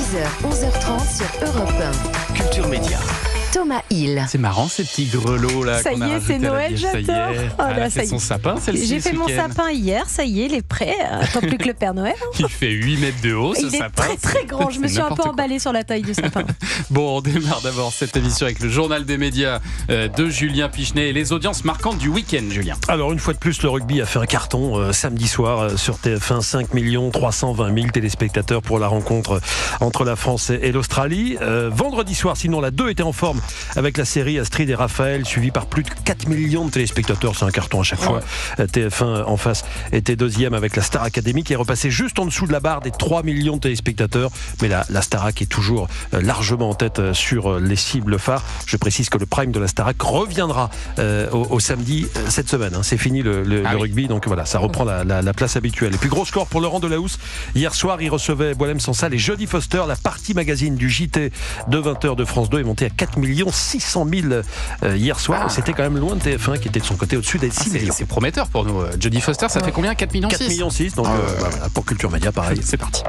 10h, 11h30 sur Europe 1. Culture Média. Thomas Hill. C'est marrant ces petits grelots là. Ça y est, c'est Noël, j'adore. Elle fait son sapin, celle-ci. J'ai fait mon sapin hier, ça y est, il est prêt. Attends plus que le Père Noël. Il fait 8 mètres de haut, ce sapin. Il est très très grand, je me suis un peu emballée sur la taille du sapin. Bon, on démarre d'abord cette émission avec le journal des médias de Julien Pichenet et les audiences marquantes du week-end, Julien. Alors une fois de plus, le rugby a fait un carton samedi soir sur TF1, 5 320 000 téléspectateurs pour la rencontre entre la France et l'Australie. Vendredi soir, sinon la 2 était en forme avec la série Astrid et Raphaël, suivi par plus de 4 millions de téléspectateurs, c'est un carton à chaque fois. TF1 en face était deuxième avec la Star Academy qui est repassée juste en dessous de la barre des 3 millions de téléspectateurs, mais la Starac est toujours largement en tête sur les cibles phares. Je précise que le prime de la Starac reviendra au samedi cette semaine, hein. C'est fini le rugby, donc voilà, ça reprend la place habituelle. Et puis gros score pour Laurent Delahousse, hier soir il recevait Boilem-Sansal et Jodie Foster. La partie magazine du JT de 20h de France 2 est montée à 4 600 000 hier soir. C'était quand même loin de TF1 qui était de son côté au-dessus des 6 millions. C'est prometteur pour nous. Jodie Foster, ça fait combien? 4 millions 6 millions 6, donc pour Culture Média, pareil. C'est parti.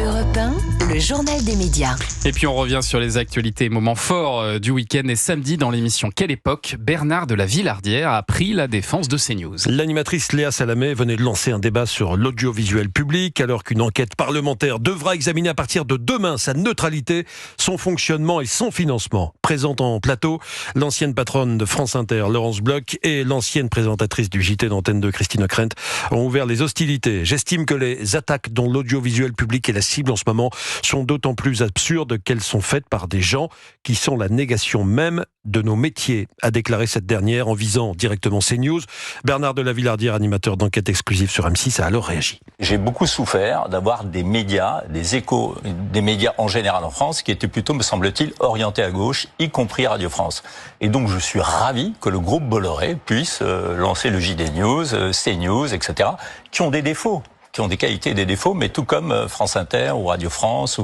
Europe 1, le journal des médias. Et puis on revient sur les actualités et moments forts du week-end. Et samedi, dans l'émission Quelle époque, Bernard de la Villardière a pris la défense de CNews. L'animatrice Léa Salamé venait de lancer un débat sur l'audiovisuel public, alors qu'une enquête parlementaire devra examiner à partir de demain sa neutralité, son fonctionnement et son financement. Présente en plateau, l'ancienne patronne de France Inter, Laurence Bloch, et l'ancienne présentatrice du JT d'Antenne 2, Christine Ockrent, ont ouvert les hostilités. J'estime que les attaques dont l'audiovisuel public est la cible en ce moment sont d'autant plus absurdes qu'elles sont faites par des gens qui sont la négation même de nos métiers, a déclaré cette dernière en visant directement CNews. Bernard de la Villardière, animateur d'enquête exclusive sur M6, a alors réagi. J'ai beaucoup souffert d'avoir des médias, des échos, des médias en général en France, qui étaient plutôt, me semble-t-il, orientés à gauche, y compris Radio France. Et donc je suis ravi que le groupe Bolloré puisse lancer le JD News, CNews, etc., qui ont des défauts, qui ont des qualités et des défauts, mais tout comme France Inter ou Radio France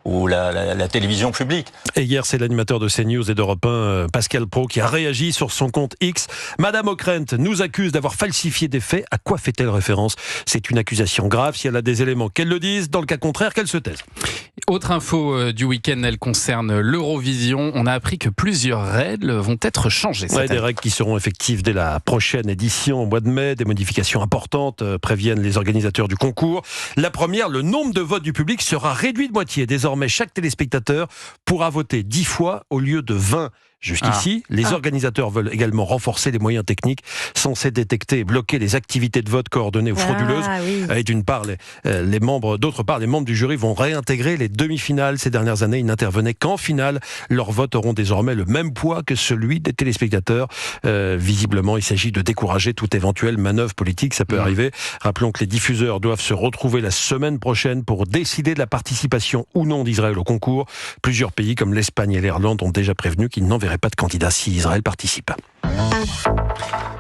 ou la télévision publique. Et hier, c'est l'animateur de CNews et d'Europe 1, Pascal Praud, qui a réagi sur son compte X. Madame Ockrent nous accuse d'avoir falsifié des faits. À quoi fait-elle référence? C'est une accusation grave. Si elle a des éléments, qu'elle le dise. Dans le cas contraire, qu'elle se taise. Autre info du week-end, elle concerne l'Eurovision. On a appris que plusieurs règles vont être changées. Des règles qui seront effectives dès la prochaine édition au mois de mai. Des modifications importantes préviennent les organisateurs du concours. La première, le nombre de votes du public sera réduit de moitié. Désormais, chaque téléspectateur pourra voter 10 fois au lieu de 20. Jusqu'ici, les organisateurs veulent également renforcer les moyens techniques censés détecter et bloquer les activités de vote coordonnées ou frauduleuses. Et d'autre part, les membres du jury vont réintégrer les demi-finales. Ces dernières années, ils n'intervenaient qu'en finale. Leurs votes auront désormais le même poids que celui des téléspectateurs. Visiblement, il s'agit de décourager toute éventuelle manœuvre politique. Ça peut arriver. Rappelons que les diffuseurs doivent se retrouver la semaine prochaine pour décider de la participation ou non d'Israël au concours. Plusieurs pays comme l'Espagne et l'Irlande ont déjà prévenu qu'ils n'enverraient pas de candidat si Israël participe.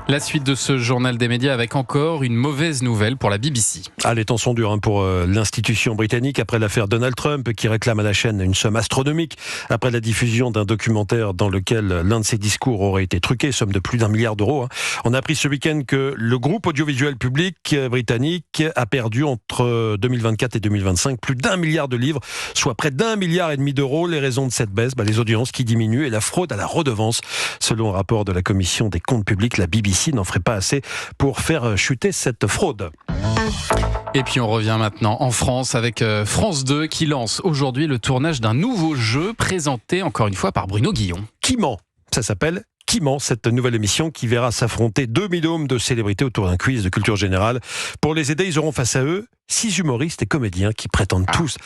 La suite de ce journal des médias avec encore une mauvaise nouvelle pour la BBC. Les temps sont durs pour l'institution britannique après l'affaire Donald Trump qui réclame à la chaîne une somme astronomique après la diffusion d'un documentaire dans lequel l'un de ses discours aurait été truqué, somme de plus d'1 milliard d'euros. On a appris ce week-end que le groupe audiovisuel public britannique a perdu entre 2024 et 2025 plus d'1 milliard de livres, soit près d'1,5 milliard d'euros. Les raisons de cette baisse, les audiences qui diminuent et la fraude à la redevance. Selon un rapport de la commission des comptes publics, la BBC n'en ferait pas assez pour faire chuter cette fraude. Et puis on revient maintenant en France avec France 2 qui lance aujourd'hui le tournage d'un nouveau jeu présenté encore une fois par Bruno Guillon. Qui ment? Ça s'appelle Qui ment, cette nouvelle émission qui verra s'affronter 2 binômes de célébrités autour d'un quiz de culture générale. Pour les aider, ils auront face à eux 6 humoristes et comédiens qui prétendent tous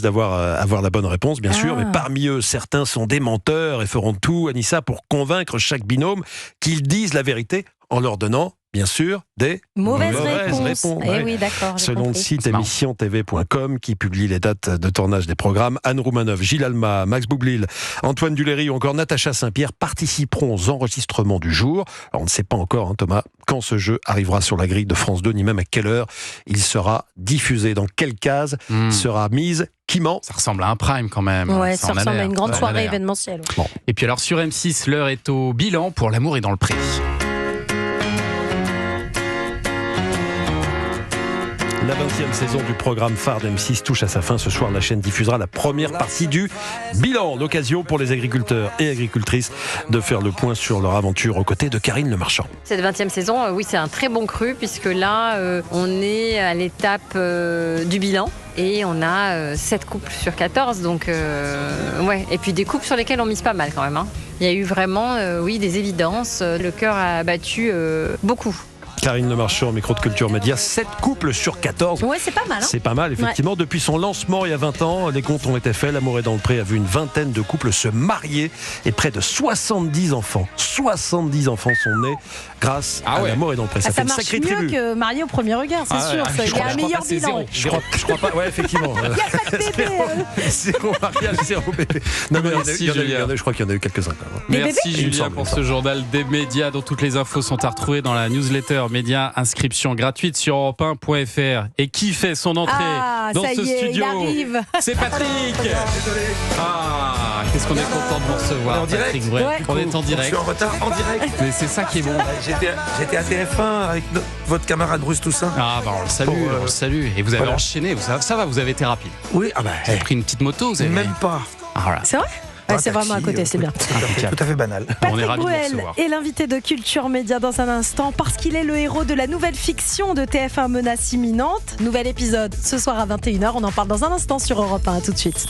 avoir la bonne réponse, bien sûr, mais parmi eux, certains sont des menteurs et feront tout, Anissa, pour convaincre chaque binôme qu'ils disent la vérité en leur donnant, bien sûr, des mauvaises réponses. Oui, d'accord. Selon le site émissiontv.com qui publie les dates de tournage des programmes, Anne Roumanoff, Gilles Alma, Max Boublil, Antoine Duléry ou encore Natacha Saint-Pierre participeront aux enregistrements du jour. Alors, on ne sait pas encore, Thomas, quand ce jeu arrivera sur la grille de France 2, ni même à quelle heure il sera diffusé. Dans quelle case sera mise Qui ment? Ça ressemble à un prime quand même. Ouais, ça ressemble à une grande soirée événementielle. Bon. Et puis alors sur M6, l'heure est au bilan pour L'amour est dans le pré. La 20e saison du programme phare d'M6 touche à sa fin. Ce soir, la chaîne diffusera la première partie du bilan. L'occasion pour les agriculteurs et agricultrices de faire le point sur leur aventure aux côtés de Karine Le Marchand. Cette 20e saison, oui, c'est un très bon cru puisque là, on est à l'étape du bilan. Et on a 7 couples sur 14, donc ouais. Et puis des couples sur lesquels on mise pas mal quand même. Hein. Il y a eu vraiment, oui, des évidences. Le cœur a battu beaucoup. Karine Le Marchand, micro de Culture Média, 7 couples sur 14. Ouais, c'est pas mal. Hein, c'est pas mal, effectivement. Ouais. Depuis son lancement il y a 20 ans, les comptes ont été faits. L'amour est dans le pré a vu une vingtaine de couples se marier et près de 70 enfants. 70 enfants sont nés grâce à L'amour est dans le pré. Ça fait une marche sacrée mieux tribu. Que marié au premier regard, c'est sûr. Il y a un meilleur bilan. Je crois pas, ouais, effectivement. Il n'y a pas de bébé. Zéro mariage, zéro bébé. Non, mais merci, Julien. Je crois qu'il y en a eu quelques-uns. Merci, Julien, pour ce journal des médias dont toutes les infos sont à retrouver dans la newsletter Média. Inscription gratuite sur europe1.fr. Et qui fait son entrée dans ce studio? Il arrive. C'est Patrick. Ah, qu'est-ce qu'on est content de vous recevoir, Patrick. Ouais. On est en direct. Je suis en retard, en direct. Mais c'est ça qui est bon. J'étais à TF1 avec votre camarade Bruce Toussaint. Ah bah on le salue, on le salue. Et vous avez enchaîné, ça va, vous avez été rapide. Oui, Vous avez pris une petite moto, vous avez... même pas. Ah, voilà. C'est vrai? Ouais, c'est vraiment à côté, c'est bien. Tout à fait banal. On est Patrick ravis de vous Bruel recevoir. est l'invité de Culture Média dans un instant parce qu'il est le héros de la nouvelle fiction de TF1 Menace imminente. Nouvel épisode ce soir à 21h. On en parle dans un instant sur Europe 1. À tout de suite.